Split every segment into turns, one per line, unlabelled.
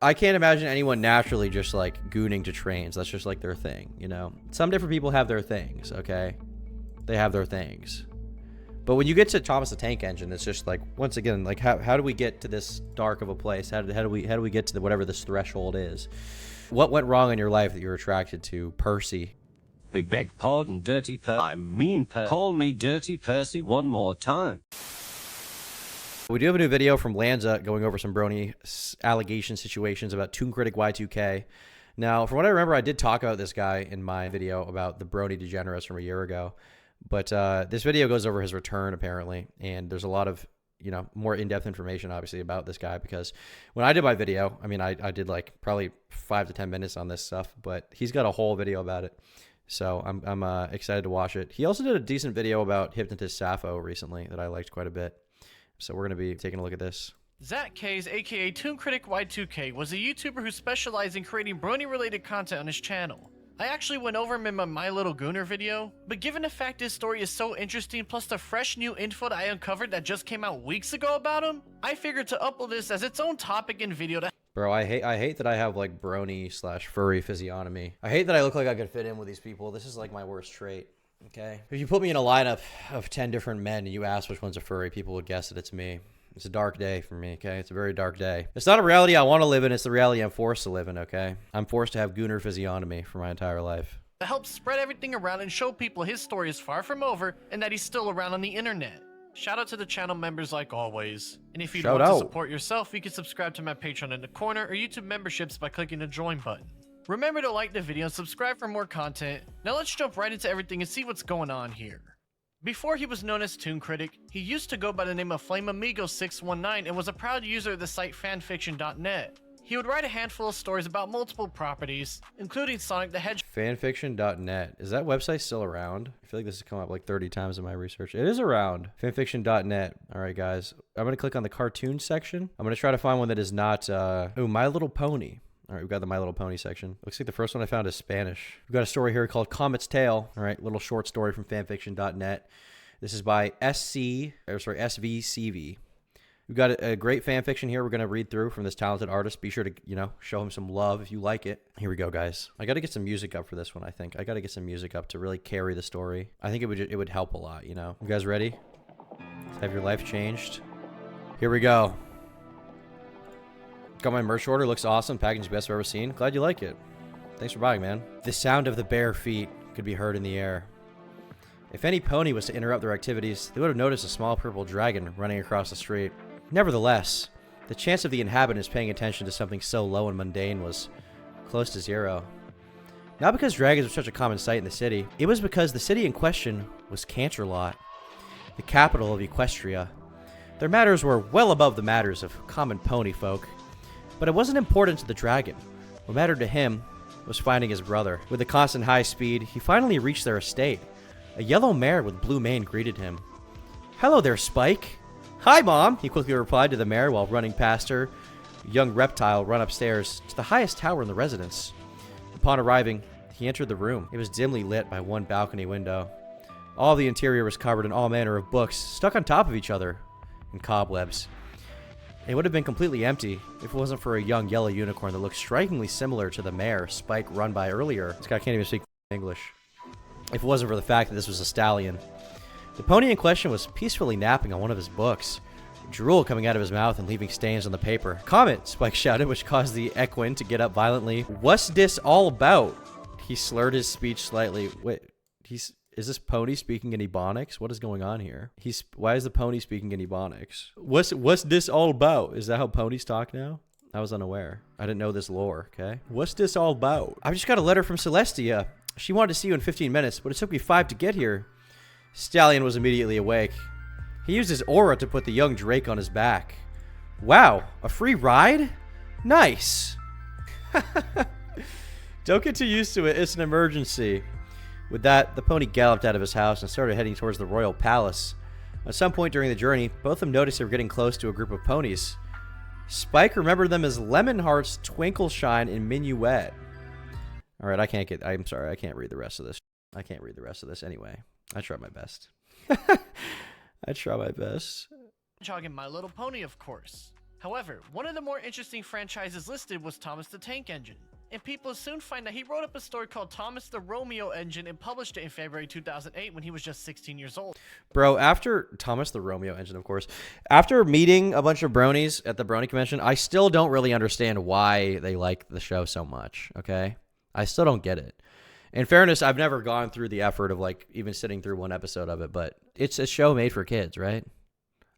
I can't imagine anyone naturally just like gooning to trains. That's just like their thing, you know? Some different people have their things, okay? They have their things. But when you get to Thomas the Tank Engine, it's just like, once again, like how do we get to this dark of a place? How do we get to whatever this threshold is? What went wrong in your life that you're attracted to Percy?
Beg pardon, call me Dirty Percy one more time.
We do have a new video from Lanza going over some Brony allegation situations about ToonKriticY2K. Now, from what I remember, I did talk about this guy in my video about the Brony degenerates from a year ago. But this video goes over his return, apparently. And there's a lot of, you know, more in-depth information, obviously, about this guy. Because when I did my video, I mean, I did like probably 5 to 10 minutes on this stuff. But he's got a whole video about it. So I'm excited to watch it. He also did a decent video about Hypnotist Sappho recently that I liked quite a bit. So we're going to be taking a look at this.
Zach Kays, aka ToonKriticY2K, was a YouTuber who specialized in creating Brony-related content on his channel. I actually went over him in my little Gooner video, but given the fact his story is so interesting plus the fresh new info that I uncovered that just came out weeks ago about him, I figured to upload this as its own topic and video to—
Bro, I hate that I have like Brony / furry physiognomy. I hate that I look like I could fit in with these people. This is like my worst trait. Okay. If you put me in a lineup of 10 different men and you ask which one's a furry, people would guess that it's me. It's a dark day for me, okay? It's a very dark day. It's not a reality I want to live in. It's the reality I'm forced to live in, okay? I'm forced to have Gooner physiognomy for my entire life.
help spread everything around and show people his story is far from over and that he's still around on the internet. Shout out to the channel members like always. And if you want to support yourself, you can subscribe to my Patreon in the corner or YouTube memberships by clicking the join button. Remember to like the video and subscribe for more content. Now let's jump right into everything and see what's going on here. Before he was known as ToonKritic, he used to go by the name of FlameAmigo619 and was a proud user of the site fanfiction.net. He would write a handful of stories about multiple properties, including Sonic the Hedgehog.
Fanfiction.net. Is that website still around? I feel like this has come up like 30 times in my research. It is around. Fanfiction.net. All right, guys. I'm going to click on the cartoon section. I'm going to try to find one that is not... Oh, My Little Pony. All right, we've got the My Little Pony section. Looks like the first one I found is Spanish. We've got a story here called Comet's Tale. All right, little short story from fanfiction.net. This is by SVCV. We've got a great fan fiction here we're going to read through from this talented artist. Be sure to, you know, show him some love if you like it. Here we go, guys. I got to get some music up for this one, I think. I got to get some music up to really carry the story. I think it would help a lot, you know. You guys ready? Have your life changed? Here we go. Got my merch order. Looks awesome. Packaging's best I've ever seen. Glad you like it. Thanks for buying, man. The sound of the bare feet could be heard in the air. If any pony was to interrupt their activities, they would have noticed a small purple dragon running across the street. Nevertheless, the chance of the inhabitants paying attention to something so low and mundane was close to zero. Not because dragons were such a common sight in the city, it was because the city in question was Canterlot, the capital of Equestria. Their matters were well above the matters of common pony folk, but it wasn't important to the dragon. What mattered to him was finding his brother. With a constant high speed, he finally reached their estate. A yellow mare with blue mane greeted him. "Hello there, Spike." "Hi, Mom," he quickly replied to the mare while running past her. A young reptile ran upstairs to the highest tower in the residence. Upon arriving, he entered the room. It was dimly lit by one balcony window. All the interior was covered in all manner of books, stuck on top of each other, in cobwebs. It would have been completely empty if it wasn't for a young yellow unicorn that looked strikingly similar to the mare Spike run by earlier. This guy can't even speak English. If it wasn't for the fact that this was a stallion. The pony in question was peacefully napping on one of his books, drool coming out of his mouth and leaving stains on the paper. "Comet!" Spike shouted, which caused the equine to get up violently. "What's this all about?" He slurred his speech slightly. Wait, is this pony speaking in Ebonics? What is going on here? Why is the pony speaking in Ebonics? What's this all about? Is that how ponies talk now? I was unaware. I didn't know this lore, okay? What's this all about? "I've just got a letter from Celestia. She wanted to see you in 15 minutes, but it took me 5 to get here." Stallion was immediately awake. He used his aura to put the young Drake on his back. "Wow, a free ride? Nice." "Don't get too used to it. It's an emergency." With that, the pony galloped out of his house and started heading towards the royal palace. At some point during the journey, both of them noticed they were getting close to a group of ponies. Spike remembered them as Lemonheart's Twinkle-Shine and Minuet. All right, I'm sorry, I can't read the rest of this. I can't read the rest of this anyway. I tried my best. I try my best.
Hedgehog and My Little Pony, of course. However, one of the more interesting franchises listed was Thomas the Tank Engine, and people soon find that he wrote up a story called Thomas the Romeo Engine and published it in February 2008 when he was just 16 years old.
Bro, after Thomas the Romeo Engine, of course, after meeting a bunch of bronies at the Brony convention, I still don't really understand why they like the show so much, okay? I still don't get it. In fairness, I've never gone through the effort of like even sitting through one episode of it, but it's a show made for kids, right?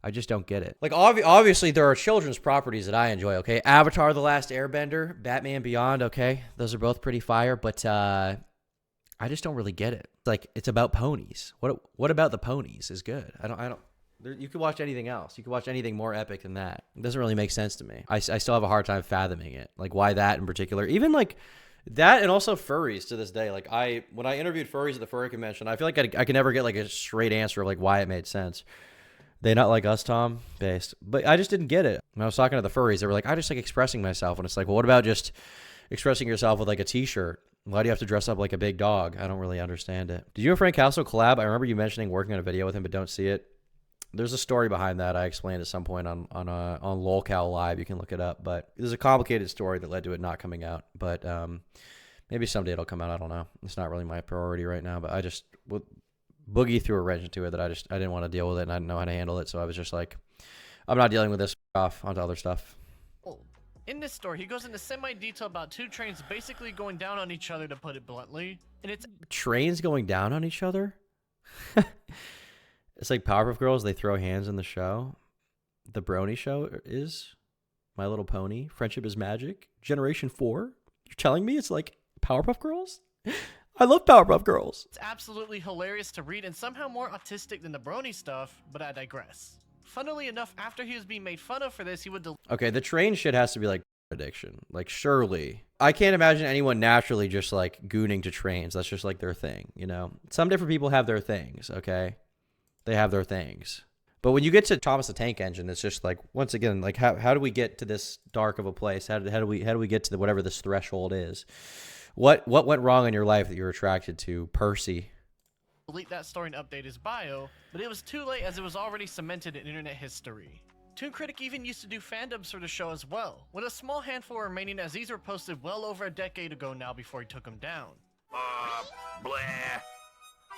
I just don't get it. Like, obviously, there are children's properties that I enjoy, okay? Avatar: The Last Airbender, Batman Beyond, okay? Those are both pretty fire, but I just don't really get it. Like, it's about ponies. What about the ponies is good? I don't. You could watch anything else. You could watch anything more epic than that. It doesn't really make sense to me. I still have a hard time fathoming it. Like, why that in particular? Even, like, that and also furries to this day. Like, when I interviewed furries at the furry convention, I feel like I could never get, like, a straight answer of, like, why it made sense. They not like us, Tom? Based. But I just didn't get it. When I was talking to the furries, they were like, I just like expressing myself. And it's like, well, what about just expressing yourself with like a t-shirt? Why do you have to dress up like a big dog? I don't really understand it. Did you and Frank Castle collab? I remember you mentioning working on a video with him, but don't see it. There's a story behind that I explained at some point on LolCal Live. You can look it up. But there's a complicated story that led to it not coming out. But maybe someday it'll come out. I don't know. It's not really my priority right now. But I just... Boogie threw a wrench into it that I didn't want to deal with it, and I didn't know how to handle it, so I was just like, I'm not dealing with this, off onto other stuff.
In this story, he goes into semi-detail about two trains basically going down on each other, to put it bluntly, and it's...
Trains going down on each other? It's like Powerpuff Girls, they throw hands in the show. The Brony show is My Little Pony, Friendship is Magic, Generation 4. You're telling me it's like Powerpuff Girls? I love Powerpuff Girls.
It's absolutely hilarious to read and somehow more autistic than the Brony stuff, but I digress. Funnily enough, after he was being made fun of for this, he would
Okay, the train shit has to be like addiction. Like, surely. I can't imagine anyone naturally just like gooning to trains. That's just like their thing, you know? Some different people have their things, okay? They have their things. But when you get to Thomas the Tank Engine, it's just like, once again, like how do we get to this dark of a place? How do we get to whatever this threshold is? What went wrong in your life that you're attracted to Percy?
Delete that story and update his bio, but it was too late as it was already cemented in internet history. ToonKritic even used to do fandoms for the show as well, with a small handful remaining as these were posted well over a decade ago now before he took them down.
Bleh.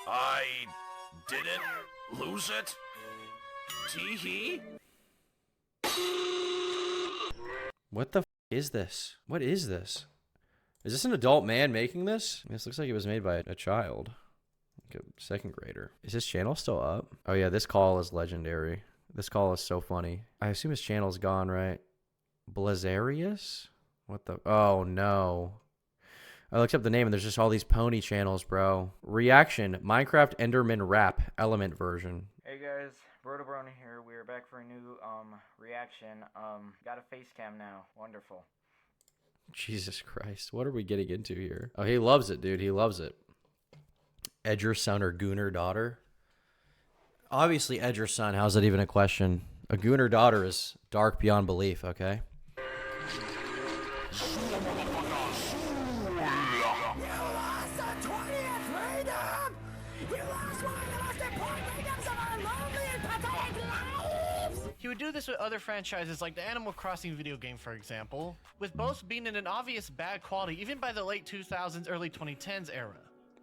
I didn't lose it. Tee-hee.
What the f is this? What is this? Is this an adult man making this? This looks like it was made by a child. Like a second grader. Is his channel still up? Oh yeah, this call is legendary. This call is so funny. I assume his channel's gone, right? Blazarius? What the? Oh no. I looked up the name and there's just all these pony channels, bro. Reaction, Minecraft Enderman Rap Element version.
Hey guys, Brony here. We're back for a new reaction. Got a face cam now. Wonderful.
Jesus Christ. What are we getting into here? Oh, he loves it, dude. He loves it. Edger's son or Gooner daughter? Obviously, Edger's son. How's that even a question? A Gooner daughter is dark beyond belief, okay?
He would do this with other franchises like the Animal Crossing video game, for example, with both being in an obvious bad quality even by the late 2000s, early 2010s era.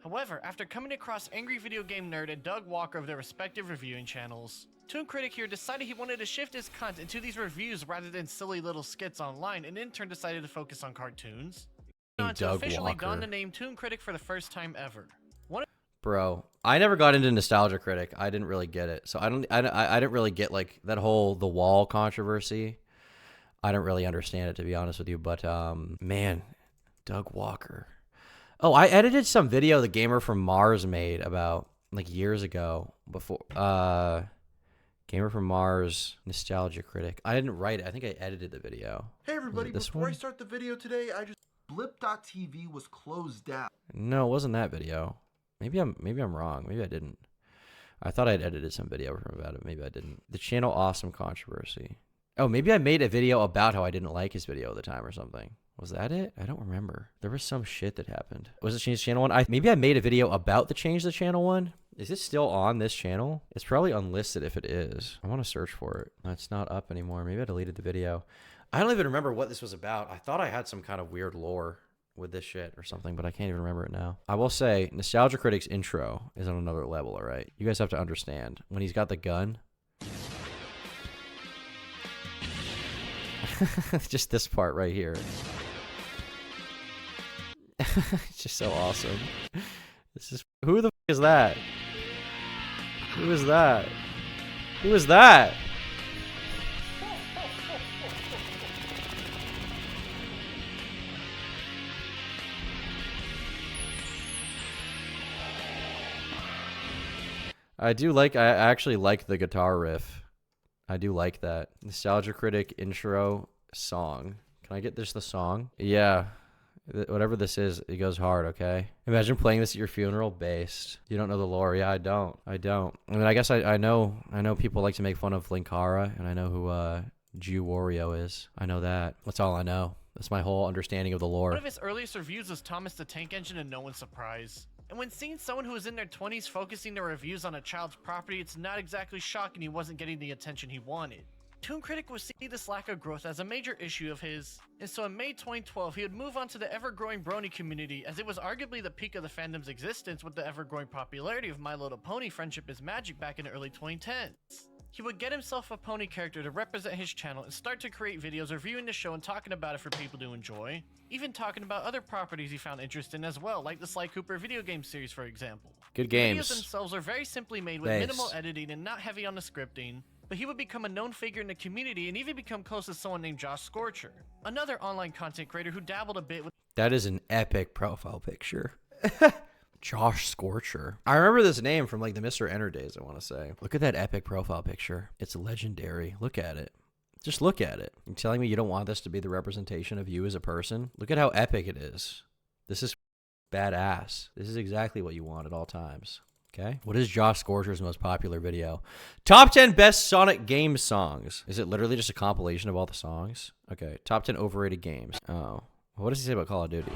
However, after coming across Angry Video Game Nerd and Doug Walker of their respective reviewing channels, ToonKritic here decided he wanted to shift his content to these reviews rather than silly little skits online, and in turn decided to focus on cartoons. To officially don the name ToonKritic for the first time ever.
Bro, I never got into Nostalgia Critic. I didn't really get it. So I didn't really get like that whole The Wall controversy. I don't really understand it, to be honest with you. But man, Doug Walker. Oh, I edited some video the gamer from Mars made about like years ago before. Gamer from Mars, Nostalgia Critic. I didn't write it. I think I edited the video.
Hey everybody, before I start the video today, Blip.tv was closed down.
No, it wasn't that video. Maybe I'm wrong. Maybe I didn't. I thought I'd edited some video from about it. Maybe I didn't. The channel awesome controversy. Oh, maybe I made a video about how I didn't like his video at the time or something. Was that it? I don't remember. There was some shit that happened. Was it Change the Channel one? Maybe I made a video about the Change the Channel one. Is this still on this channel? It's probably unlisted if it is. I want to search for it. It's not up anymore. Maybe I deleted the video. I don't even remember what this was about. I thought I had some kind of weird lore with this shit or something, but I can't even remember it now. I will say, Nostalgia Critic's intro is on another level, all right? You guys have to understand. When he's got the gun... just this part right here. It's just so awesome. This is... Who the f is that? Who is that? Who is that? I actually like the guitar riff. I do like that. Nostalgia Critic intro song. Can I get this the song? Yeah. Whatever this is, it goes hard, okay? Imagine playing this at your funeral, based. You don't know the lore. Yeah, I don't. I mean, I guess I know people like to make fun of Linkara, and I know who Jew Wario is. I know that. That's all I know. That's my whole understanding of the lore.
One of his earliest reviews was Thomas the Tank Engine, and no one's surprised. And when seeing someone who was in their 20s focusing their reviews on a child's property, it's not exactly shocking he wasn't getting the attention he wanted. ToonKritic would see this lack of growth as a major issue of his, and so in May 2012 he would move on to the ever-growing Brony community, as it was arguably the peak of the fandom's existence with the ever-growing popularity of My Little Pony Friendship is Magic back in the early 2010s. He would get himself a pony character to represent his channel and start to create videos reviewing the show and talking about it for people to enjoy, even talking about other properties he found interest in as well, like the Sly Cooper video game series for example.
Good games.
The videos themselves are very simply made with minimal editing and not heavy on the scripting, but he would become a known figure in the community and even become close to someone named Josh Scorcher, another online content creator who dabbled a bit with—
That is an epic profile picture. Josh Scorcher. I remember this name from like the Mr. Enter days, I want to say. Look at that epic profile picture. It's legendary. Look at it. Just look at it. You're telling me you don't want this to be the representation of you as a person? Look at how epic it is. This is badass. This is exactly what you want at all times. Okay. What is Josh Scorcher's most popular video? Top 10 best Sonic game songs. Is it literally just a compilation of all the songs? Okay. Top 10 overrated games. Oh. What does he say about Call of Duty?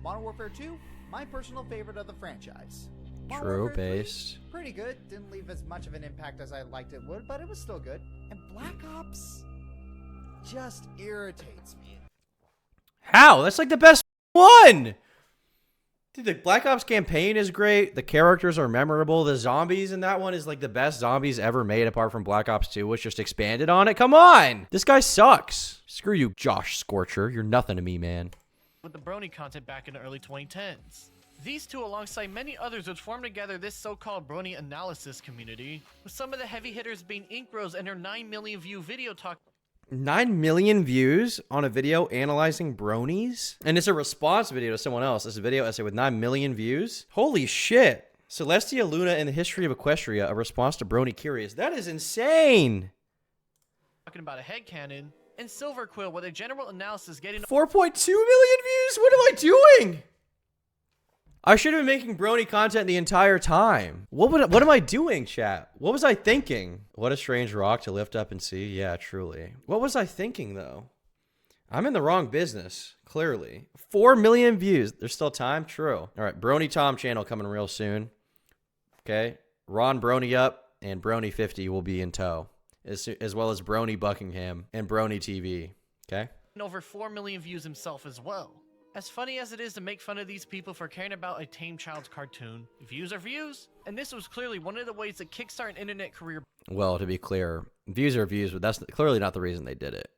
Modern Warfare 2, my personal favorite of the franchise.
True, based.
Pretty good. Didn't leave as much of an impact as I liked it would, but it was still good. And Black Ops just irritates me.
How? That's like the best one! Dude, the Black Ops campaign is great. The characters are memorable. The zombies in that one is like the best zombies ever made apart from Black Ops 2, which just expanded on it. Come on! This guy sucks. Screw you, Josh Scorcher. You're nothing to me, man.
With the Brony content back in the early 2010s. These two, alongside many others, would form together this so-called Brony analysis community, with some of the heavy hitters being Ink Bros and her 9 million view video talk.
9 million views on a video analyzing bronies? And it's a response video to someone else. It's a video essay with 9 million views? Holy shit. Celestia Luna and the History of Equestria, a response to Brony Curious. That is insane.
Talking about a headcanon. And Silver Quill with a general analysis getting
4.2 million views? What am I doing? I should have been making Brony content the entire time. What am I doing, chat? What was I thinking? What a strange rock to lift up and see. Yeah, truly. What was I thinking, though? I'm in the wrong business, clearly. 4 million views. There's still time? True. All right, Brony Tom channel coming real soon. Okay. Ron Brony up and Brony 50 will be in tow. As well as Brony Buckingham and Brony TV, okay?
Over 4 million views himself as well. As funny as it is to make fun of these people for caring about a tame child's cartoon, views are views, and this was clearly one of the ways to kickstart an internet career.
Well, to be clear, views are views, but that's clearly not the reason they did it.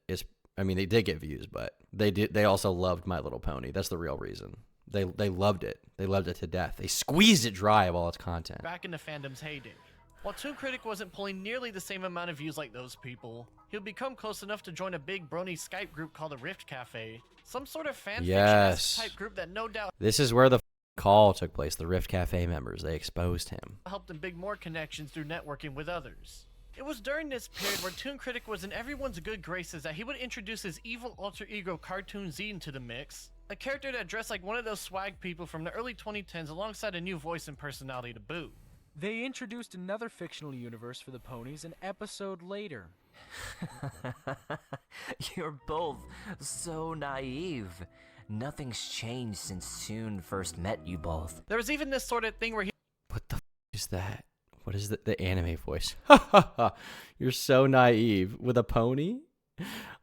I mean, they did get views, but they also loved My Little Pony. That's the real reason. They loved it. They loved it to death. They squeezed it dry of all its content.
Back in the fandom's heyday. While ToonKritic wasn't pulling nearly the same amount of views like those people, he would become close enough to join a big Brony Skype group called the Rift Cafe. Some sort of fanfiction type group that no doubt—
This is where the call took place. The Rift Cafe members, they exposed him.
Helped him build more connections through networking with others. It was during this period where ToonKritic was in everyone's good graces that he would introduce his evil alter ego Cartoon Z into the mix, a character that dressed like one of those swag people from the early 2010s alongside a new voice and personality to boot.
They introduced another fictional universe for the ponies an episode later.
You're both so naive. Nothing's changed since Toon first met you both.
There was even this sort of thing where he
What the f is that? What is the anime voice? Ha ha ha. You're so naive. With a pony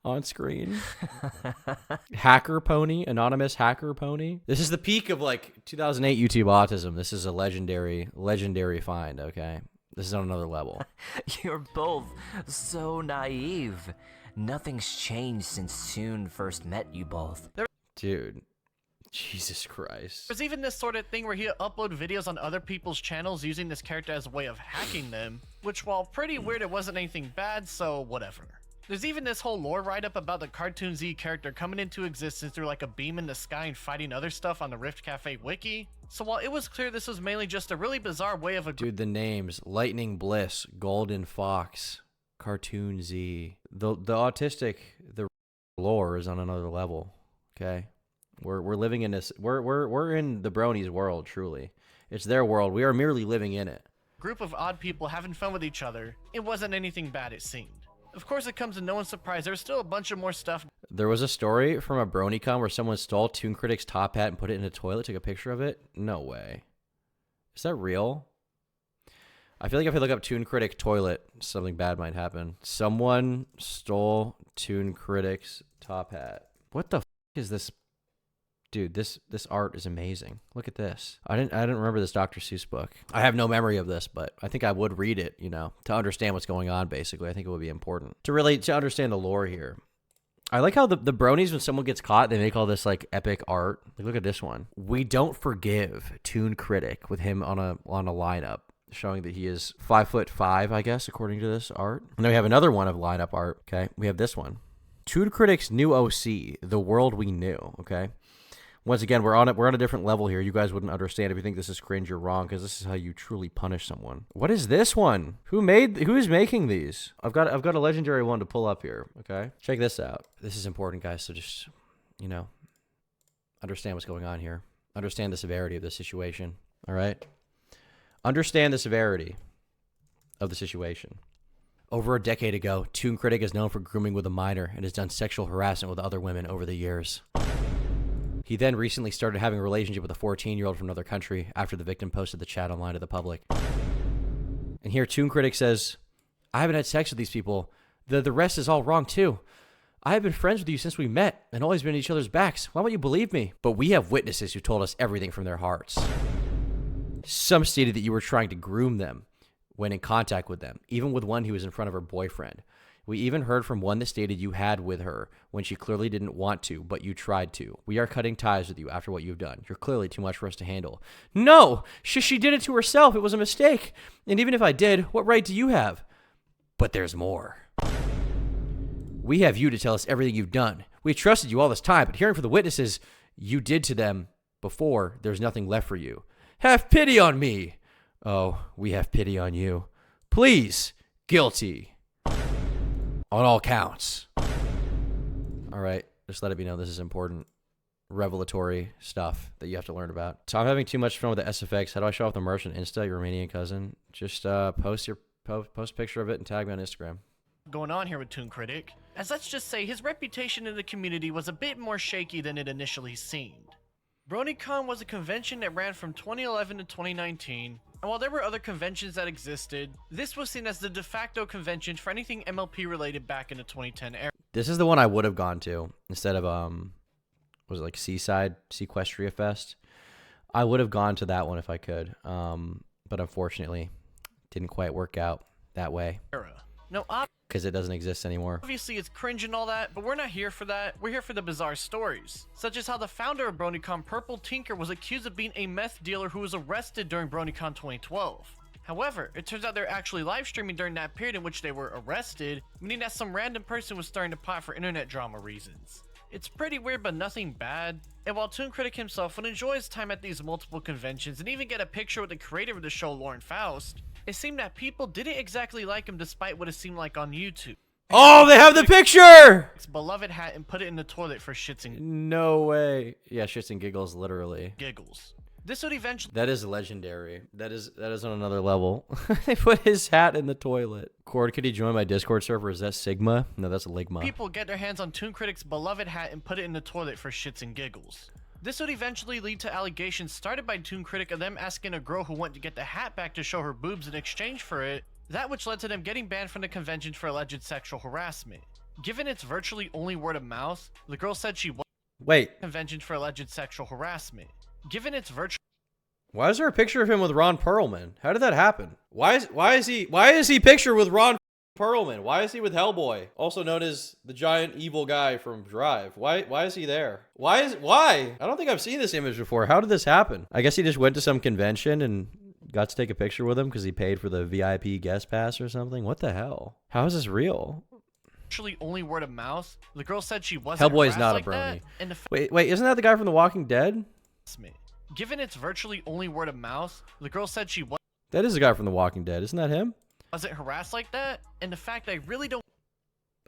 on screen. Hacker pony, anonymous hacker pony. This is the peak of like 2008 YouTube autism. This is a legendary find, okay? This is on another level.
You're both so naive. Nothing's changed since Toon first met you both.
Dude. Jesus Christ.
There's even this sort of thing where he'd upload videos on other people's channels using this character as a way of hacking them, which while pretty weird, it wasn't anything bad, so whatever. There's even this whole lore write-up about the Cartoon Z character coming into existence through like a beam in the sky and fighting other stuff on the Rift Cafe wiki. So while it was clear this was mainly just a really bizarre way of
Dude, the names. Lightning Bliss, Golden Fox, Cartoon Z. The autistic, the lore is on another level, okay? We're living in this. We're in the Bronies' world. Truly, it's their world. We are merely living in it.
Group of odd people having fun with each other. It wasn't anything bad, it seemed. Of course, it comes to no one's surprise. There's still a bunch of more stuff.
There was a story from a BronyCon where someone stole ToonKritic's top hat and put it in a toilet. Took a picture of it. No way. Is that real? I feel like if I look up ToonKritic toilet, something bad might happen. Someone stole ToonKritic's top hat. What the f is this? Dude, this art is amazing. Look at this. I didn't remember this Dr. Seuss book. I have no memory of this, but I think I would read it, you know, to understand what's going on, basically. I think it would be important to understand the lore here. I like how the Bronies, when someone gets caught, they make all this like epic art. Like, look at this one. We don't forgive ToonKritic with him on a lineup, showing that he is 5'5", I guess, according to this art. And then we have another one of lineup art. Okay, we have this one. ToonKritic's new OC, The World We Knew. Okay. Once again, we're on a different level here. You guys wouldn't understand if you think this is cringe. You're wrong, because this is how you truly punish someone. What is this one? Who is making these? I've got a legendary one to pull up here. Okay, check this out. This is important, guys. So just, you know, understand what's going on here. Understand the severity of the situation. All right. Understand the severity of the situation. Over a decade ago, ToonKritic is known for grooming with a minor and has done sexual harassment with other women over the years. He then recently started having a relationship with a 14-year-old from another country after the victim posted the chat online to the public. And here ToonKritic says, I haven't had sex with these people. The rest is all wrong too. I have been friends with you since we met and always been at each other's backs. Why won't you believe me? But we have witnesses who told us everything from their hearts. Some stated that you were trying to groom them when in contact with them, even with one who was in front of her boyfriend. We even heard from one that stated you had with her when she clearly didn't want to, but you tried to. We are cutting ties with you after what you've done. You're clearly too much for us to handle. No! She did it to herself. It was a mistake. And even if I did, what right do you have? But there's more. We have you to tell us everything you've done. We trusted you all this time, but hearing from the witnesses you did to them before, there's nothing left for you. Have pity on me! Oh, we have pity on you. Please, guilty. On all counts. All right, just let it be known this is important revelatory stuff that you have to learn about. So I'm having too much fun with the SFX. How do I show off the merch on Insta, your Romanian cousin? Just post a picture of it and tag me on Instagram.
Going on here with ToonKritic, as let's just say his reputation in the community was a bit more shaky than it initially seemed. BronyCon was a convention that ran from 2011 to 2019, and while there were other conventions that existed, this was seen as the de facto convention for anything MLP related back in the 2010 era.
This is the one I would have gone to instead of was it like Sequestria Fest? I would have gone to that one if I could, but unfortunately, didn't quite work out that way.
No,
because it doesn't exist anymore.
Obviously, it's cringe and all that, but we're not here for that. We're here for the bizarre stories, such as how the founder of BronyCon, Purple Tinker, was accused of being a meth dealer who was arrested during BronyCon 2012. However, it turns out they're actually live streaming during that period in which they were arrested, meaning that some random person was starting to pot for internet drama reasons. It's pretty weird, but nothing bad. And while ToonKritic himself would enjoy his time at these multiple conventions and even get a picture with the creator of the show, Lauren Faust, it seemed that people didn't exactly like him despite what it seemed like on YouTube.
Oh, they have the picture!
His beloved hat and put it in the toilet for shits and...
No way. Yeah, shits and giggles, literally.
Giggles. This would eventually...
That is legendary. That is on another level. They put his hat in the toilet. Cord, could he join my Discord server? Is that Sigma? No, that's Ligma.
People get their hands on ToonKritic's beloved hat and put it in the toilet for shits and giggles. This would eventually lead to allegations started by ToonKritic of them asking a girl who went to get the hat back to show her boobs in exchange for it, that which led to them getting banned from the convention for alleged sexual harassment. Given its virtually only word of mouth, the girl said she was convention for alleged sexual harassment. Given its virtual...
Why is there a picture of him with Ron Perlman? How did that happen? Why is he pictured with Ron Perlman? Why is he with Hellboy, also known as the giant evil guy from Drive? Why is he there? Why? I don't think I've seen this image before. How did this happen? I guess he just went to some convention and got to take a picture with him because he paid for the VIP guest pass or something. What the hell? How is this real?
Actually only word of mouth. The girl said she wasn't
Hellboy is not
like
a brony.
Wait,
isn't that the guy from The Walking Dead?
Given its virtually only word of mouth, the girl said she was...
That is the guy from The Walking Dead. Isn't that him?
Wasn't harassed like that, and the fact I really don't...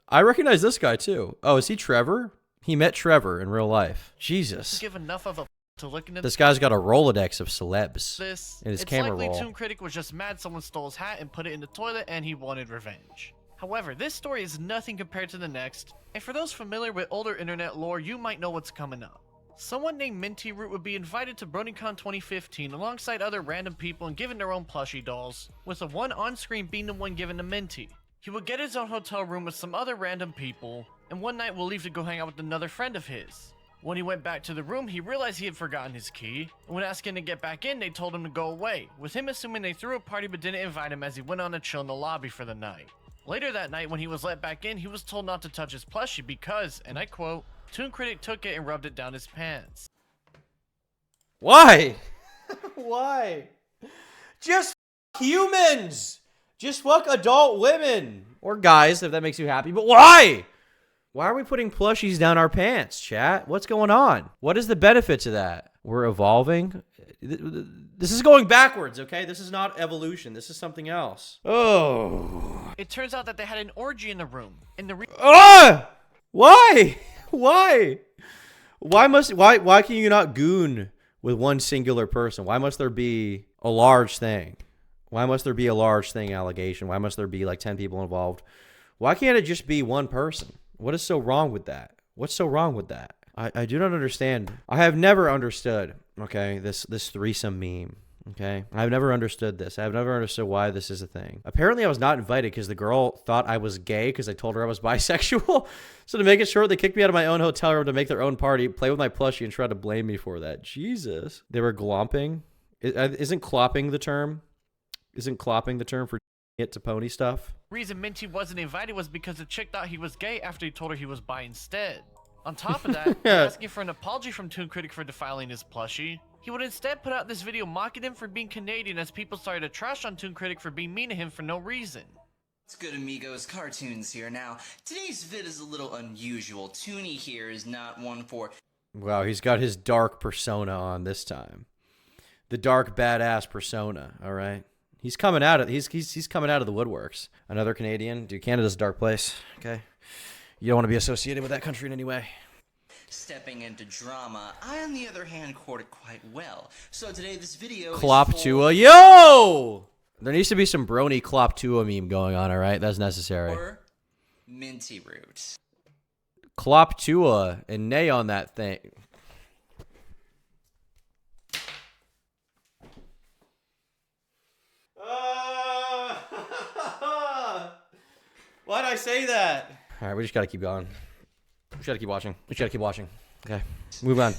I recognize this guy too. Oh, is he Trevor? He met Trevor in real life. Jesus.
Give enough of a to look into
this guy's got a Rolodex of celebs in his
it's
camera
likely
roll.
ToonKritic was just mad someone stole his hat and put it in the toilet and he wanted revenge. However, this story is nothing compared to the next, and for those familiar with older internet lore, you might know what's coming up. Someone named Minty Root would be invited to BronyCon 2015 alongside other random people and given their own plushie dolls, with the one on-screen being the one given to Minty. He would get his own hotel room with some other random people, and one night will leave to go hang out with another friend of his. When he went back to the room, he realized he had forgotten his key, and when asking to get back in, they told him to go away, with him assuming they threw a party but didn't invite him as he went on a chill in the lobby for the night. Later that night, when he was let back in, he was told not to touch his plushie because, and I quote, ToonKritic took it and rubbed it down his pants.
Why? Why? Just humans! Just fuck adult women! Or guys, if that makes you happy, but why? Why are we putting plushies down our pants, chat? What's going on? What is the benefit to that? We're evolving? This is going backwards, okay? This is not evolution. This is something else. Oh.
It turns out that they had an orgy in the room.
Why? Why? Why can you not goon with one singular person? Why must there be a large thing? Why must there be a large thing allegation? Why must there be like 10 people involved? Why can't it just be one person? What is so wrong with that? What's so wrong with that? I do not understand. I have never understood, okay, this threesome meme, okay? I've never understood this. I've never understood why this is a thing. Apparently, I was not invited because the girl thought I was gay because I told her I was bisexual. So to make it short, they kicked me out of my own hotel room to make their own party, play with my plushie, and try to blame me for that. Jesus. They were glomping. Isn't clopping the term? Isn't clopping the term for it to pony stuff?
The reason Minty wasn't invited was because the chick thought he was gay after he told her he was bi instead. On top of that, asking for an apology from ToonKritic for defiling his plushie, he would instead put out this video mocking him for being Canadian as people started to trash on ToonKritic for being mean to him for no reason.
What's good, amigos? Cartoons here. Now, today's vid is a little unusual. Toonie here is not one for...
Wow, he's got his dark persona on this time. The dark badass persona, all right? He's coming out of he's coming out of the woodworks. Another Canadian. Dude, Canada's a dark place, okay? You don't want to be associated with that country in any way.
Stepping into drama, I, on the other hand, court it quite well. So today, this video
Clop Tua. Yo! There needs to be some Brony Clop Tua meme going on, all right? That's necessary.
Or Minty Root.
Clop Tua and nay on that thing. Why'd I say that? All right, we just gotta keep going. We just gotta keep watching. We just gotta keep watching. Okay, move on.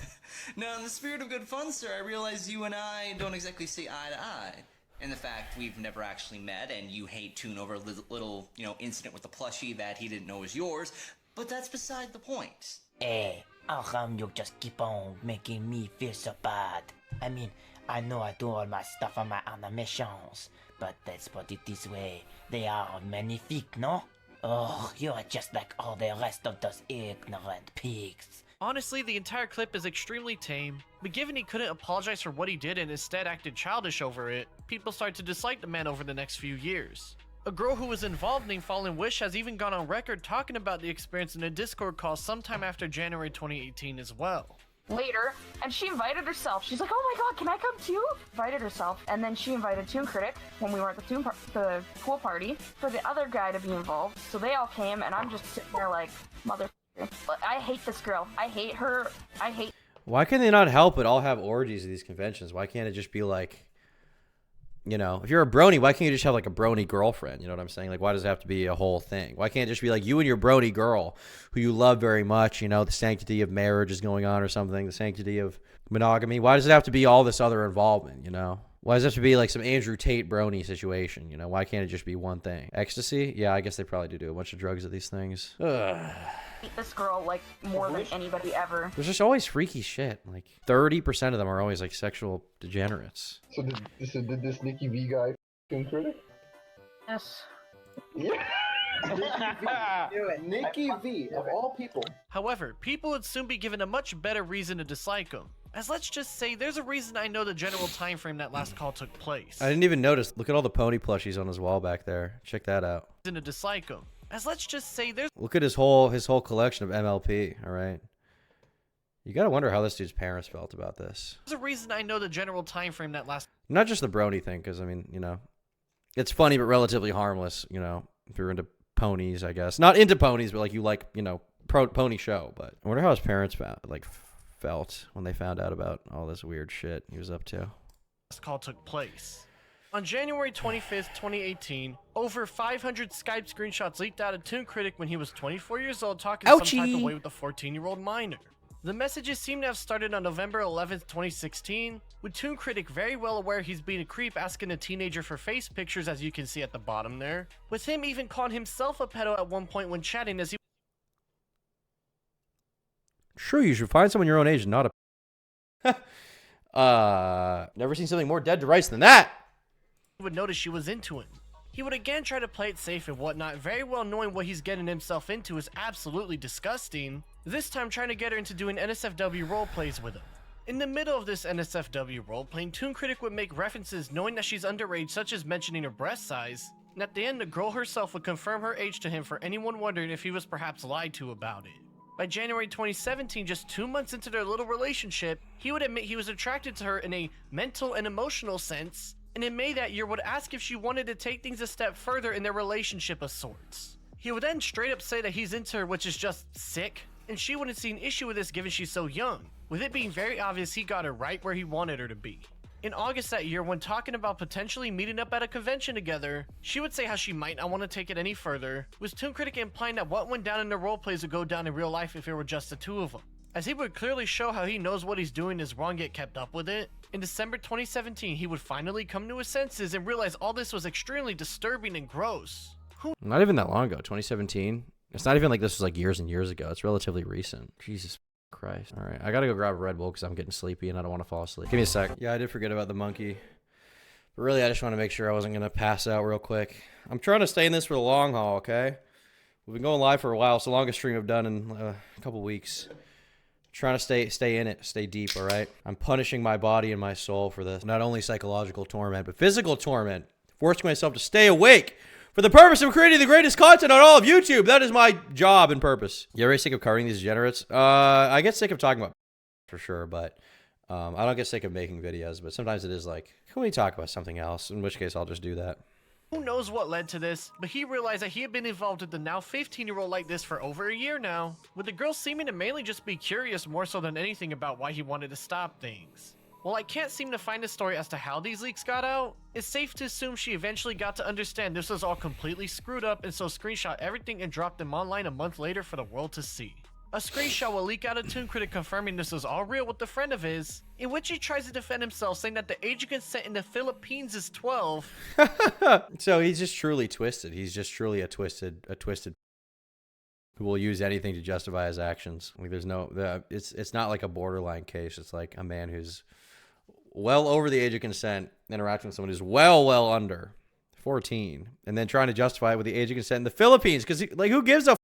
Now, in the spirit of good fun, sir, I realize you and I don't exactly see eye to eye. And the fact we've never actually met, and you hate Toon over a little, incident with the plushie that he didn't know was yours. But that's beside the point.
Hey, how come you just keep on making me feel so bad? I mean, I know I do all my stuff on my animations, but let's put it this way, they are magnifique, no? Oh, you are just like all the rest of those ignorant pigs.
Honestly, the entire clip is extremely tame, but given he couldn't apologize for what he did and instead acted childish over it, people started to dislike the man over the next few years. A girl who was involved named Fallen Wish has even gone on record talking about the experience in a Discord call sometime after January 2018 as well.
later, and she invited herself. She's like, "Oh my god, can I come too?" Invited herself, and then she invited ToonKritic when we were at the pool party for the other guy to be involved. So they all came, and I'm just sitting there like, mother. But I hate this girl. I hate her. I hate.
Why can they not help but all have orgies at these conventions? Why can't it just be like, you know, if you're a brony, why can't you just have like a brony girlfriend? You know what I'm saying? Like, why does it have to be a whole thing? Why can't it just be like you and your brony girl who you love very much, you know, the sanctity of marriage is going on or something, the sanctity of monogamy? Why does it have to be all this other involvement, you know? Why does it have to be like some Andrew Tate brony situation, you know? Why can't it just be one thing? Ecstasy? Yeah, I guess they probably do a bunch of drugs at these things. Ugh.
Hate this girl like more than anybody ever.
There's just always freaky shit. Like 30% of them are always like sexual degenerates.
So did this Nikki V guy ToonKritic?
Yes.
Yeah.
Nikki V, of all people.
However, people would soon be given a much better reason to dislike him. As let's just say, there's a reason I know the general time frame that last call took place.
I didn't even notice. Look at all the pony plushies on his wall back there. Check that out.
To dislike him. As let's just say, there's
Look at his whole collection of MLP. All right. You gotta wonder how this dude's parents felt about this.
a reason I know the general time frame that last.
Not just the brony thing, because I mean, you know, it's funny but relatively harmless. You know, if you're into ponies, I guess. Not into ponies, but like you like, you know, pony show. But I wonder how his parents felt when they found out about all this weird shit he was up to.
Last call took place. On January 25th, 2018, over 500 Skype screenshots leaked out of ToonKritic when he was 24 years old talking some type of way with a 14-year-old minor. The messages seem to have started on November 11th, 2016, with ToonKritic very well aware he's being a creep asking a teenager for face pictures, as you can see at the bottom there, with him even calling himself a pedo at one point when chatting as he
Sure, you should find someone your own age and not a... never seen something more dead to rights than that!
would notice she was into him. He would again try to play it safe and whatnot, very well knowing what he's getting himself into is absolutely disgusting, this time trying to get her into doing NSFW roleplays with him. In the middle of this NSFW roleplaying, ToonKritic would make references knowing that she's underage, such as mentioning her breast size, and at the end the girl herself would confirm her age to him for anyone wondering if he was perhaps lied to about it. By January 2017, just 2 months into their little relationship, he would admit he was attracted to her in a mental and emotional sense, and in May that year would ask if she wanted to take things a step further in their relationship of sorts. He would then straight up say that he's into her, which is just sick, and she wouldn't see an issue with this given she's so young, with it being very obvious he got her right where he wanted her to be. In August that year, when talking about potentially meeting up at a convention together, she would say how she might not want to take it any further, with ToonKritic implying that what went down in the roleplays would go down in real life if it were just the two of them. As he would clearly show how he knows what he's doing is wrong yet kept up with it, in December 2017 he would finally come to his senses and realize all this was extremely disturbing and gross.
Not even that long ago, 2017. It's not even like this was like years and years ago. It's relatively recent. Jesus Christ. All right, I gotta go grab a Red Bull because I'm getting sleepy and I don't want to fall asleep. Give me a sec. Yeah, I did forget about the monkey. But really, I just want to make sure I wasn't going to pass out real quick. I'm trying to stay in this for the long haul, okay? We've been going live for a while. It's the longest stream I've done in a couple weeks. Trying to stay in it, stay deep, all right? I'm punishing my body and my soul for this. Not only psychological torment, but physical torment. Forcing myself to stay awake for the purpose of creating the greatest content on all of YouTube. That is my job and purpose. You ever sick of covering these degenerates? I get sick of talking about for sure, but I don't get sick of making videos. But sometimes it is like, can we talk about something else? In which case, I'll just do that.
Who knows what led to this, but he realized that he had been involved with the now 15-year-old like this for over a year now, with the girl seeming to mainly just be curious more so than anything about why he wanted to stop things. While I can't seem to find a story as to how these leaks got out, it's safe to assume she eventually got to understand this was all completely screwed up and so screenshot everything and dropped them online a month later for the world to see. A screenshot will leak out of ToonKritic confirming this was all real with a friend of his, in which he tries to defend himself saying that the age of consent in the Philippines is 12.
So he's just truly twisted. He's just truly a twisted who will use anything to justify his actions. Like there's no, it's not like a borderline case. It's like a man who's well over the age of consent interacting with someone who's well under 14 and then trying to justify it with the age of consent in the Philippines. Because like, who gives a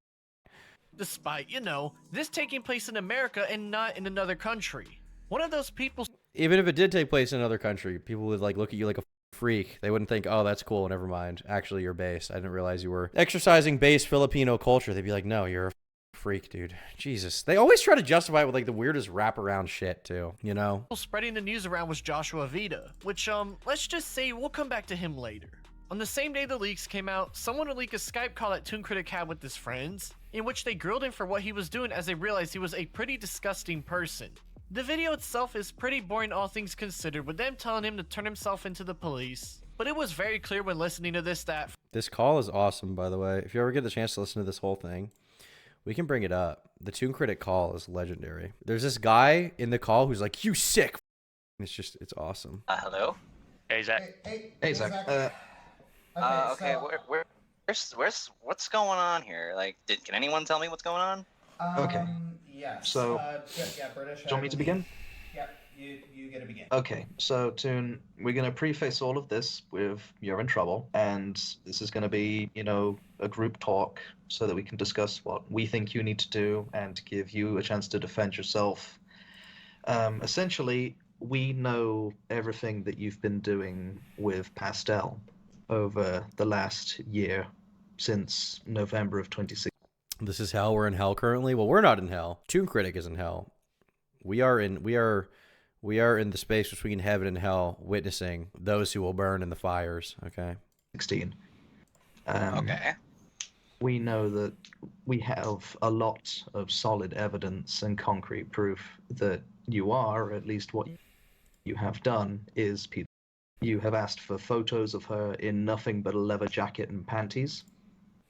Despite, you know, this taking place in America and not in another country. One of those people...
Even if it did take place in another country, people would like look at you like a freak. They wouldn't think, oh, that's cool, never mind. Actually, you're base. I didn't realize you were exercising base Filipino culture. They'd be like, no, you're a Freak, dude. Jesus. They always try to justify it with like the weirdest wraparound shit too, you know?
Spreading the news around was Joshua Vida, which, let's just say we'll come back to him later. On the same day the leaks came out, someone would leak a Skype call that ToonKritic had with his friends, in which they grilled him for what he was doing as they realized he was a pretty disgusting person. The video itself is pretty boring all things considered, with them telling him to turn himself into the police. But it was very clear when listening to this that...
This call is awesome, by the way. If you ever get the chance to listen to this whole thing, we can bring it up. The ToonKritic call is legendary. There's this guy in the call who's like, "You sick." It's awesome.
Hello?
Hey, Zach.
Hey, Zach. Okay, what's going on here? Like, can anyone tell me what's going on?
Okay.
Yes.
So,
yeah, British.
do you want me to begin?
Yeah, you get to begin.
Okay, so Toon, we're going to preface all of this with you're in trouble, and this is going to be, you know, a group talk so that we can discuss what we think you need to do and give you a chance to defend yourself. Essentially, we know everything that you've been doing with Pastel over the last year, since November of 2016.
This is hell. We're in hell currently. Well, we're not in hell. ToonKritic is in hell. We are in the space between heaven and hell, witnessing those who will burn in the fires. Okay.
16.
Okay.
We know that we have a lot of solid evidence and concrete proof that you are, or at least what you have done, is people. You have asked for photos of her in nothing but a leather jacket and panties.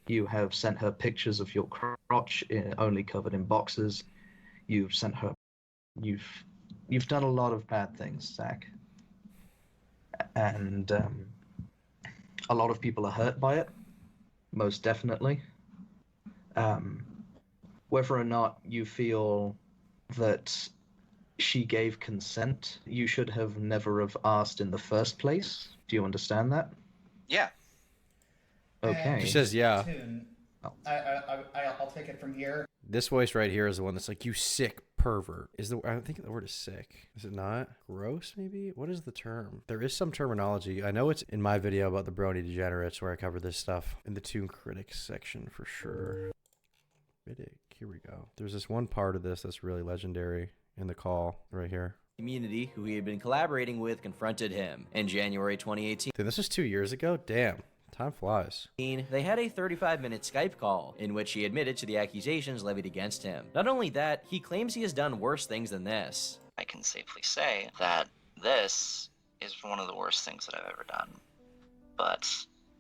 You have sent her pictures of your crotch only covered in boxes. You've sent her... You've done a lot of bad things, Zach. And a lot of people are hurt by it, most definitely. Whether or not you feel that she gave consent, you should have never have asked in the first place. Do you understand that?
Yeah.
Okay.
She says, yeah.
I'll take it from here.
This voice right here is the one that's like, "You sick pervert." I think the word is sick. Is it not? Gross, maybe? What is the term? There is some terminology. I know it's in my video about the Brony Degenerates where I cover this stuff in the ToonKritic section for sure. Here we go. There's this one part of this that's really legendary in the call right here.
Community who he had been collaborating with confronted him in January 2018.
Dude, this was 2 years ago? Damn. Time flies.
They had a 35-minute Skype call in which he admitted to the accusations levied against him. Not only that, he claims he has done worse things than this.
I can safely say that this is one of the worst things that I've ever done. But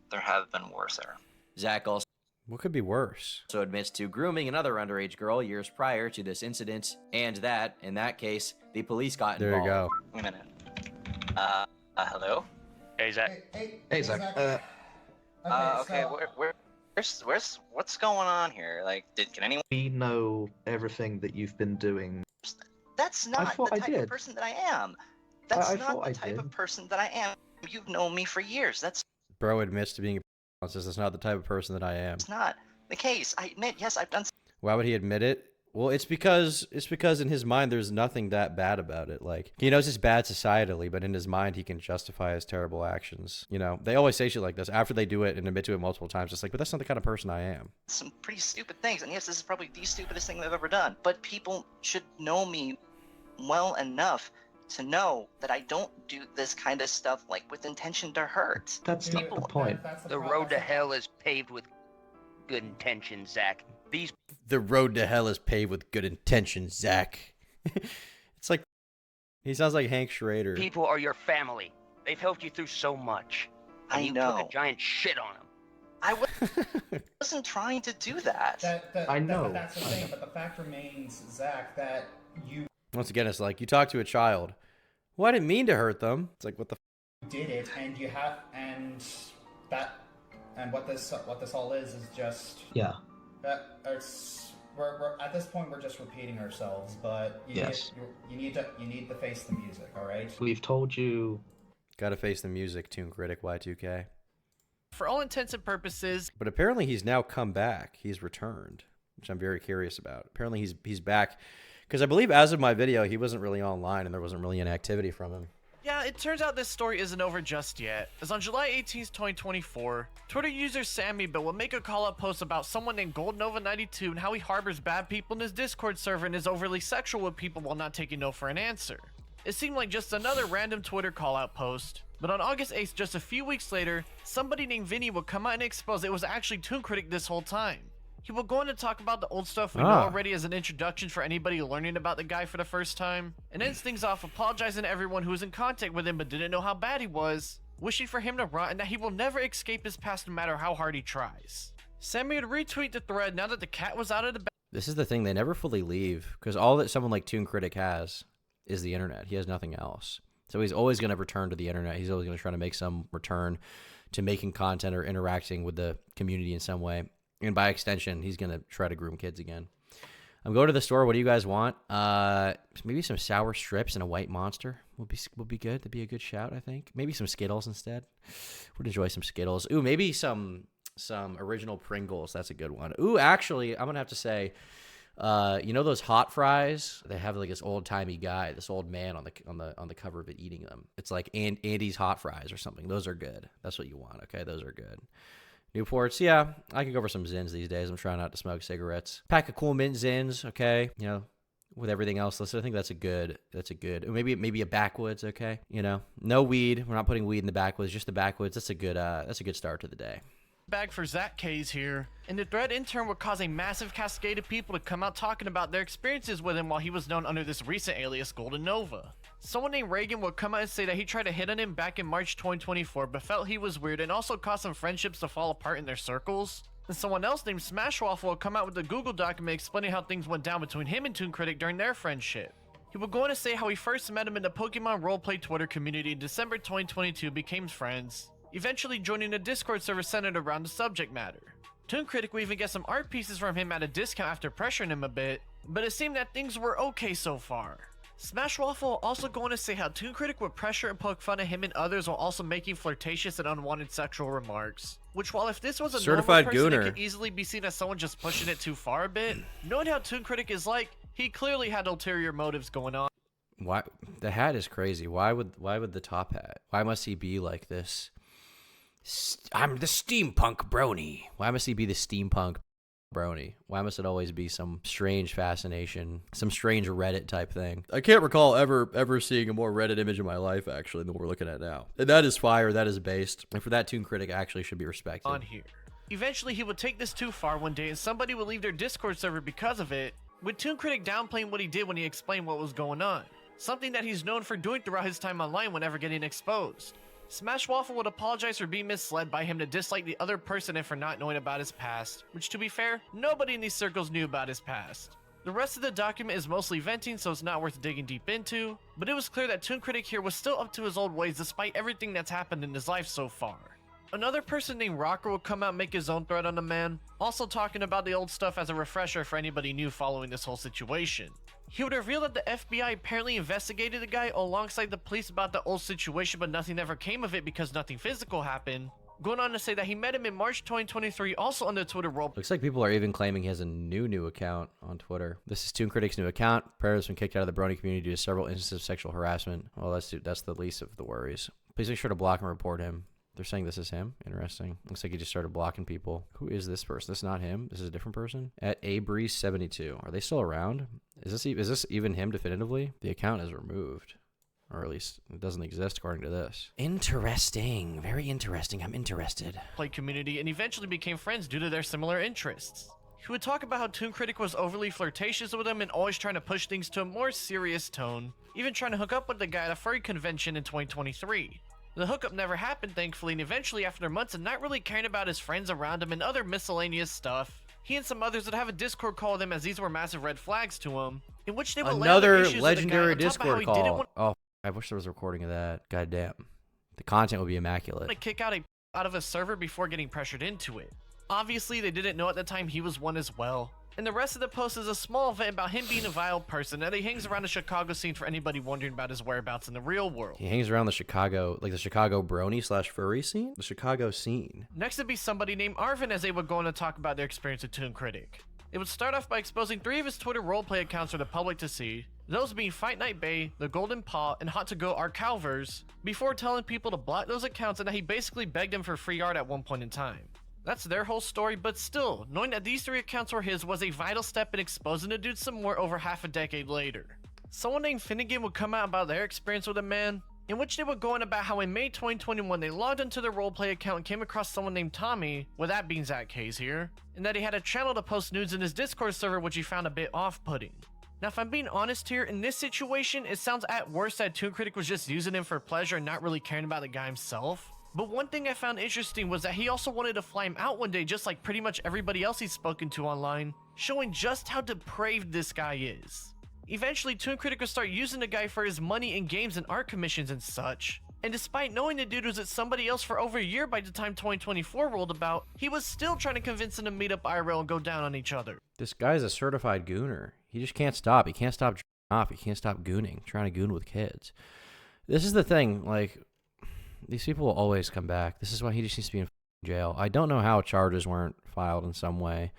there have been worser.
Zach also
What could be worse?
admits to grooming another underage girl years prior to this incident, and that, in that case, the police got involved.
There you go.
Wait a minute. Hello?
Hey, Zach.
Hey, Zach.
Okay, what's going on here? Like, can anyone...
We know everything that you've been doing.
That's not the type of person that I am. That's not the type of person that I am. You've known me for years. That's...
Bro admits to being a says that's not the type of person that I am.
It's not the case. I admit, yes, I've done...
Why would he admit it? Well, it's because in his mind there's nothing that bad about it. Like, he knows it's bad societally, but in his mind he can justify his terrible actions. You know, they always say shit like this after they do it and admit to it multiple times. It's like, but that's not the kind of person I am.
Some pretty stupid things, and yes, this is probably the stupidest thing I've ever done. But people should know me well enough to know that I don't do this kind of stuff like with intention to hurt.
That's not the point.
The road to hell is paved with good intentions, Zach.
The road to hell is paved with good intentions, Zach. It's like, he sounds like Hank Schrader.
People are your family. They've helped you through so much. And you took a giant shit on them.
I wasn't trying to do that.
I know.
That's the thing, but the fact remains, Zach, that you
Once again, it's like, you talk to a child. Well, I didn't mean to hurt them. It's like, what the
did it, and you have, and what this all is just...
Yeah.
We're at this point we're just repeating ourselves, but you need to face the music, all right?
We've told you.
Gotta face the music, ToonKriticY2K.
For all intents and purposes.
But apparently he's now come back. He's returned, which I'm very curious about. Apparently he's back, because I believe as of my video he wasn't really online and there wasn't really any activity from him.
Yeah, Yeah, it turns out this story isn't over just yet, as on July 18th, 2024, Twitter user SammyBill will make a call-out post about someone named GoldNova92 and how he harbors bad people in his Discord server and is overly sexual with people while not taking no for an answer. It seemed like just another random Twitter call-out post, but on August 8th, just a few weeks later, somebody named Vinny would come out and expose it was actually ToonKritic this whole time. He will go on to talk about the old stuff we know already as an introduction for anybody learning about the guy for the first time, and ends things off apologizing to everyone who was in contact with him but didn't know how bad he was, wishing for him to rot and that he will never escape his past no matter how hard he tries. Sammy would retweet the thread now that the cat was out of the bag.
This is the thing, they never fully leave, because all that someone like ToonKritic has is the internet. He has nothing else. So he's always going to return to the internet. He's always going to try to make some return to making content or interacting with the community in some way. And by extension, he's going to try to groom kids again. I'm going to the store. What do you guys want? Maybe some sour strips and a white monster would be good. That'd be a good shout, I think. Maybe some Skittles instead. Would enjoy some Skittles. Ooh, maybe some original Pringles. That's a good one. Ooh, actually, I'm going to have to say, you know those hot fries? They have like this old-timey guy, this old man on the cover of it eating them. It's like Andy's hot fries or something. Those are good. That's what you want, okay? Those are good. Newports, yeah, I can go for some Zins these days. I'm trying not to smoke cigarettes. Pack of Cool Mint Zins, okay? You know, with everything else listed, I think that's a good. Maybe a backwoods, okay? You know, no weed. We're not putting weed in the backwoods, just the backwoods. That's a good start to the day.
Bag for Zach K's here, and the thread in turn would cause a massive cascade of people to come out talking about their experiences with him while he was known under this recent alias Golden Nova. Someone named Reagan would come out and say that he tried to hit on him back in March 2024 but felt he was weird and also caused some friendships to fall apart in their circles. And someone else named Smashwaffle would come out with a Google document explaining how things went down between him and ToonKritic during their friendship. He would go on to say how he first met him in the Pokemon roleplay Twitter community in December 2022, became friends, eventually joining a Discord server centered around the subject matter. ToonKritic would even get some art pieces from him at a discount after pressuring him a bit, but it seemed that things were okay so far. Smashwaffle will also go on to say how ToonKritic would pressure and poke fun at him and others while also making flirtatious and unwanted sexual remarks. Which, while if this was a
certified
normal person,
Gooner,
it could easily be seen as someone just pushing it too far a bit. Knowing how ToonKritic is like, he clearly had ulterior motives going on.
Why the hat is crazy? Why would the top hat? Why must he be like this? I'm the steampunk Brony. Why must he be the steampunk Brony? Why must it always be some strange fascination, some strange Reddit type thing? I can't recall ever seeing a more Reddit image in my life, actually, than what we're looking at now. And that is fire, that is based, and for that, ToonKritic actually should be respected.
On here. Eventually, he would take this too far one day, and somebody would leave their Discord server because of it, with ToonKritic downplaying what he did when he explained what was going on. Something that he's known for doing throughout his time online whenever getting exposed. Smashwaffle would apologize for being misled by him to dislike the other person and for not knowing about his past, which to be fair, nobody in these circles knew about his past. The rest of the document is mostly venting, so it's not worth digging deep into, but it was clear that ToonKritic here was still up to his old ways despite everything that's happened in his life so far. Another person named Rocker would come out and make his own thread on the man, also talking about the old stuff as a refresher for anybody new following this whole situation. He would reveal that the FBI apparently investigated the guy alongside the police about the old situation, but nothing ever came of it because nothing physical happened. Going on to say that he met him in March 2023, also on the Twitter role.
Looks like people are even claiming he has a new account on Twitter. This is ToonKritic's new account. Prayer has been kicked out of the Brony community due to several instances of sexual harassment. Well, that's the least of the worries. Please make sure to block and report him. They're saying this is him. Interesting. Looks like he just started blocking people. Who is this person? This is not him. This is a different person. At Abreeze72. Are they still around? Is this even him definitively? The account is removed. Or at least it doesn't exist according to this. Interesting. Very interesting. I'm interested.
Play community and eventually became friends due to their similar interests. He would talk about how ToonKritic was overly flirtatious with him and always trying to push things to a more serious tone, even trying to hook up with the guy at a furry convention in 2023. The hookup never happened, thankfully, and eventually, after months of not really caring about his friends around him and other miscellaneous stuff, he and some others would have a Discord call with him as these were massive red flags to him, in which they would lay out their issues
legendary
with the guy
Discord call. Oh, I wish there was a recording of that. Goddamn. The content would be immaculate.
To kick out of a server before getting pressured into it. Obviously, they didn't know at the time he was one as well. And the rest of the post is a small event about him being a vile person that he hangs around the Chicago scene for anybody wondering about his whereabouts in the real world.
He hangs around the Chicago Brony / furry scene? The Chicago scene.
Next would be somebody named Arvin as they would go on to talk about their experience with ToonKritic. It would start off by exposing 3 of his Twitter roleplay accounts for the public to see, those being Fight Night Bay, The Golden Paw, and Hot To Go Arcalvers, before telling people to block those accounts and that he basically begged them for free art at one point in time. That's their whole story, but still, knowing that these 3 accounts were his was a vital step in exposing the dude some more over half a decade later. Someone named Finnegan would come out about their experience with a man, in which they were going about how in May 2021 they logged into their roleplay account and came across someone named Tommy, with that being Zach K's here, and that he had a channel to post nudes in his Discord server which he found a bit off-putting. Now if I'm being honest here, in this situation it sounds at worst that ToonKritic was just using him for pleasure and not really caring about the guy himself. But one thing I found interesting was that he also wanted to fly him out one day just like pretty much everybody else he's spoken to online, showing just how depraved this guy is. Eventually, ToonKritic would start using the guy for his money in games and art commissions and such. And despite knowing the dude was at somebody else for over a year by the time 2024 rolled about, he was still trying to convince him to meet up IRL and go down on each other.
This guy's a certified gooner. He just can't stop. He can't stop off. He can't stop gooning, trying to goon with kids. This is the thing, like, these people will always come back. This is why he just needs to be in jail. I don't know how charges weren't filed in some way.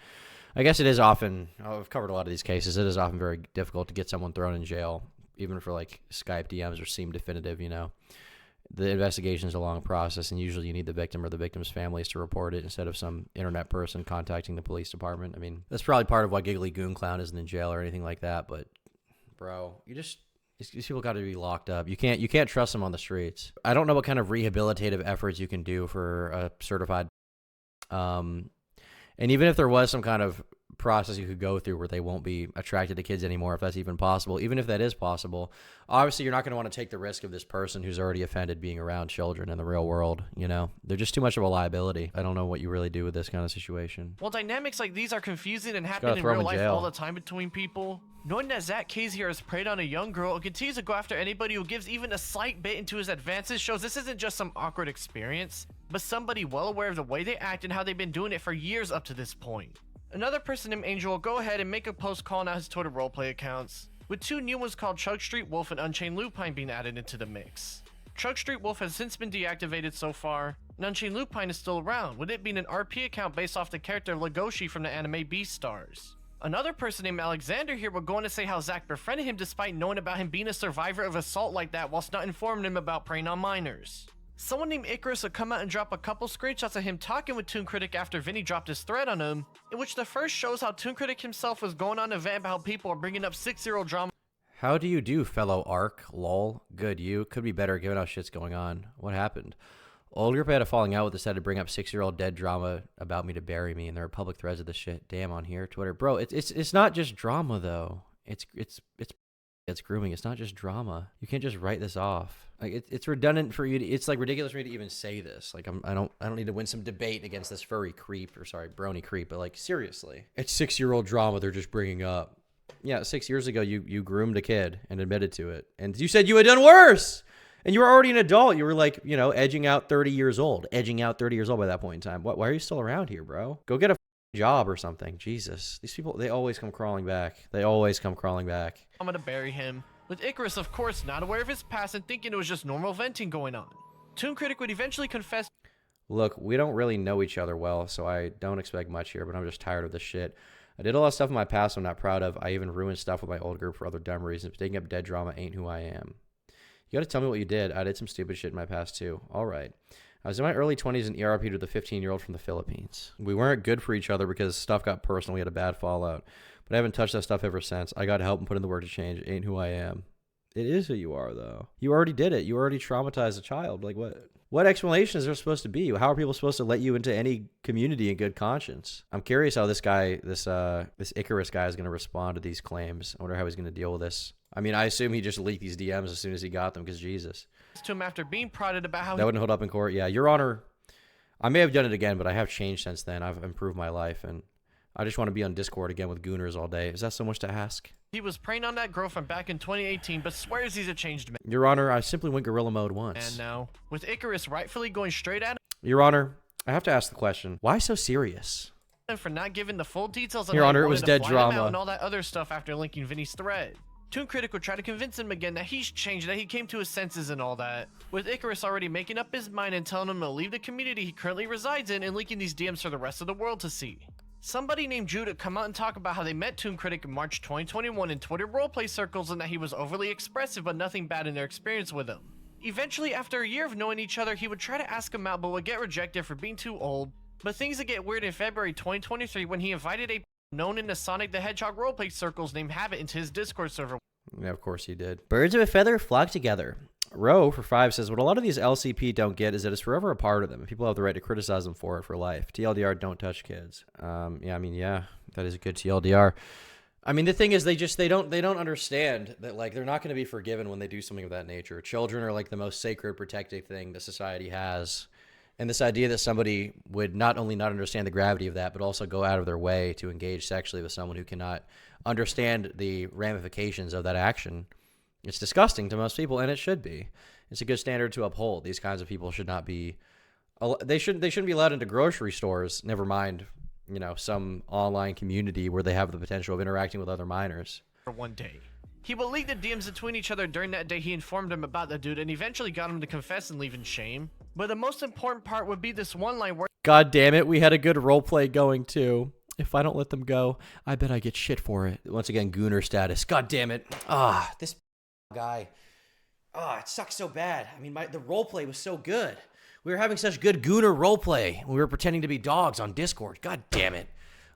I guess it is often, I've covered a lot of these cases, it is often very difficult to get someone thrown in jail, even for like Skype DMs or seem definitive, you know. The investigation is a long process, and usually you need the victim or the victim's families to report it instead of some internet person contacting the police department. I mean, that's probably part of why Giggly Goon Clown isn't in jail or anything like that, but bro, these people got to be locked up. You can't trust them on the streets. I don't know what kind of rehabilitative efforts you can do for a certified and even if there was some kind of process you could go through where they won't be attracted to kids anymore, if that's even possible, even if that is possible, obviously you're not going to want to take the risk of this person who's already offended being around children in the real world, you know? They're just too much of a liability. I don't know what you really do with this kind of situation.
While dynamics like these are confusing and happen in real life all the time between people, knowing that Zach K's here has preyed on a young girl and continues to go after anybody who gives even a slight bit into his advances shows this isn't just some awkward experience, but somebody well aware of the way they act and how they've been doing it for years up to this point. Another person named Angel will go ahead and make a post calling out his Twitter roleplay accounts, with 2 new ones called Chug Street Wolf and Unchained Lupine being added into the mix. Chug Street Wolf has since been deactivated so far, and Unchained Lupine is still around, with it being an RP account based off the character Legoshi from the anime Beastars. Another person named Alexander here will go on to say how Zach befriended him despite knowing about him being a survivor of assault like that whilst not informing him about preying on minors. Someone named Icarus will come out and drop a couple screenshots of him talking with ToonKritic after Vinny dropped his thread on him, in which the first shows how ToonKritic himself was going on a vent about how people are bringing up 6-year-old drama.
How do you do, fellow ARC? Lol. Good, you. Could be better given how shit's going on. What happened? Old group had a falling out with decided to bring up 6-year-old dead drama about me to bury me, and there are public threads of this shit. Damn, on here, Twitter. Bro, it's not just drama, though. It's grooming. It's not just drama. You can't just write this off. Like it's redundant for you to, it's like ridiculous for me to even say this. Like I don't need to win some debate against this furry creep, or sorry, brony creep, but like seriously. It's 6-year-old drama they're just bringing up. Yeah, 6 years ago you groomed a kid and admitted to it. And you said you had done worse. And you were already an adult. You were like, you know, edging out 30 years old by that point in time. Why are you still around here, bro? Go get a job or something. Jesus. These people, they always come crawling back. I'm
gonna bury him. With Icarus, of course, not aware of his past and thinking it was just normal venting going on. ToonKritic would eventually confess.
Look, we don't really know each other well, so I don't expect much here, but I'm just tired of this shit. I did a lot of stuff in my past I'm not proud of. I even ruined stuff with my old group for other dumb reasons. Taking up dead drama ain't who I am. You gotta tell me what you did. I did some stupid shit in my past too. All right. I was in my early 20s and ERP'd with a 15-year-old from the Philippines. We weren't good for each other because stuff got personal. We had a bad fallout. But I haven't touched that stuff ever since. I got help and put in the work to change. It ain't who I am. It is who you are, though. You already did it. You already traumatized a child. Like, what explanation is there supposed to be? How are people supposed to let you into any community in good conscience? I'm curious how this guy, this Icarus guy, is going to respond to these claims. I wonder how he's going to deal with this. I mean, I assume he just leaked these DMs as soon as he got them, because Jesus.
To him after being prodded about how
that wouldn't hold up in court. Yeah, Your Honor, I may have done it again, but I have changed since then. I've improved my life, and I just want to be on Discord again with Gooners all day. Is that so much to ask?
He was preying on that girl from back in 2018, but swears he's a changed man.
Your Honor, I simply went gorilla mode once.
And now, with Icarus rightfully going straight at him.
Your Honor, I have to ask the question. Why so serious?
For not giving the full details on
Your Honor, it was dead drama.
And all that other stuff after linking Vinny's thread. ToonKritic would try to convince him again that he's changed, that he came to his senses and all that. With Icarus already making up his mind and telling him to leave the community he currently resides in and leaking these DMs for the rest of the world to see. Somebody named Judah come out and talk about how they met ToonKritic in March 2021 in Twitter roleplay circles and that he was overly expressive but nothing bad in their experience with him. Eventually, after a year of knowing each other, he would try to ask him out but would get rejected for being too old. But things would get weird in February 2023 when he invited a known in the Sonic the Hedgehog roleplay circles named Habit into his Discord server.
Yeah, of course he did. Birds of a feather flock together. Roe for 5 says, what a lot of these LCP don't get is that it's forever a part of them. People have the right to criticize them for it for life. TLDR, don't touch kids. Yeah, that is a good TLDR. I mean, the thing is, they don't understand that, like, they're not going to be forgiven when they do something of that nature. Children are like the most sacred, protected thing that society has. And this idea that somebody would not only not understand the gravity of that, but also go out of their way to engage sexually with someone who cannot understand the ramifications of that action, it's disgusting to most people, and it should be. It's a good standard to uphold. These kinds of people should not be, they shouldn't be allowed into grocery stores, never mind, some online community where they have the potential of interacting with other minors.
For one day. He would leak the DMs between each other during that day he informed him about the dude and eventually got him to confess and leave in shame. But the most important part would be this one line where,
God damn it, we had a good roleplay going too. If I don't let them go, I bet I get shit for it. Once again, Gooner status. God damn it. This guy. It sucks so bad. I mean, the roleplay was so good. We were having such good Gooner roleplay. We were pretending to be dogs on Discord. God damn it.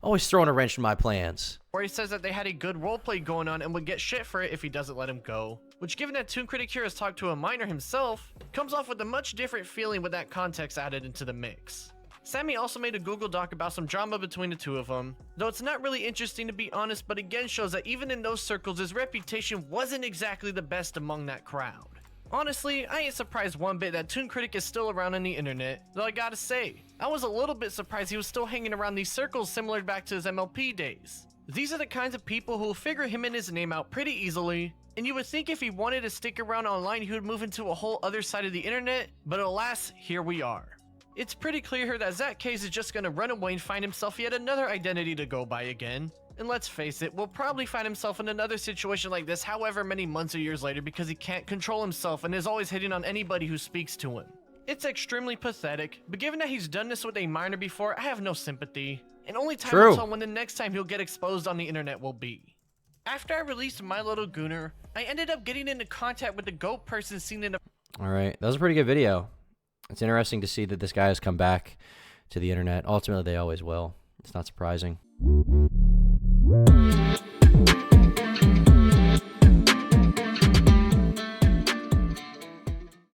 Always throwing a wrench in my plans.
Where he says that they had a good roleplay going on and would get shit for it if he doesn't let him go. Which, given that ToonKritic here has talked to a minor himself, comes off with a much different feeling with that context added into the mix. Sammy also made a Google Doc about some drama between the two of them, though it's not really interesting to be honest, but again shows that even in those circles his reputation wasn't exactly the best among that crowd. Honestly, I ain't surprised one bit that ToonKritic is still around on the internet, though I gotta say, I was a little bit surprised he was still hanging around these circles similar back to his MLP days. These are the kinds of people who will figure him and his name out pretty easily, and you would think if he wanted to stick around online he would move into a whole other side of the internet, but alas, here we are. It's pretty clear here that Zach Case is just gonna run away and find himself yet another identity to go by again. And let's face it, we'll probably find himself in another situation like this however many months or years later because he can't control himself and is always hitting on anybody who speaks to him. It's extremely pathetic, but given that he's done this with a minor before, I have no sympathy. And only time will tell when the next time he'll get exposed on the internet will be. After I released My Little Gooner, I ended up getting into contact with the GOAT person seen in the—
Alright, that was a pretty good video. It's interesting to see that this guy has come back to the internet. Ultimately, they always will. It's not surprising.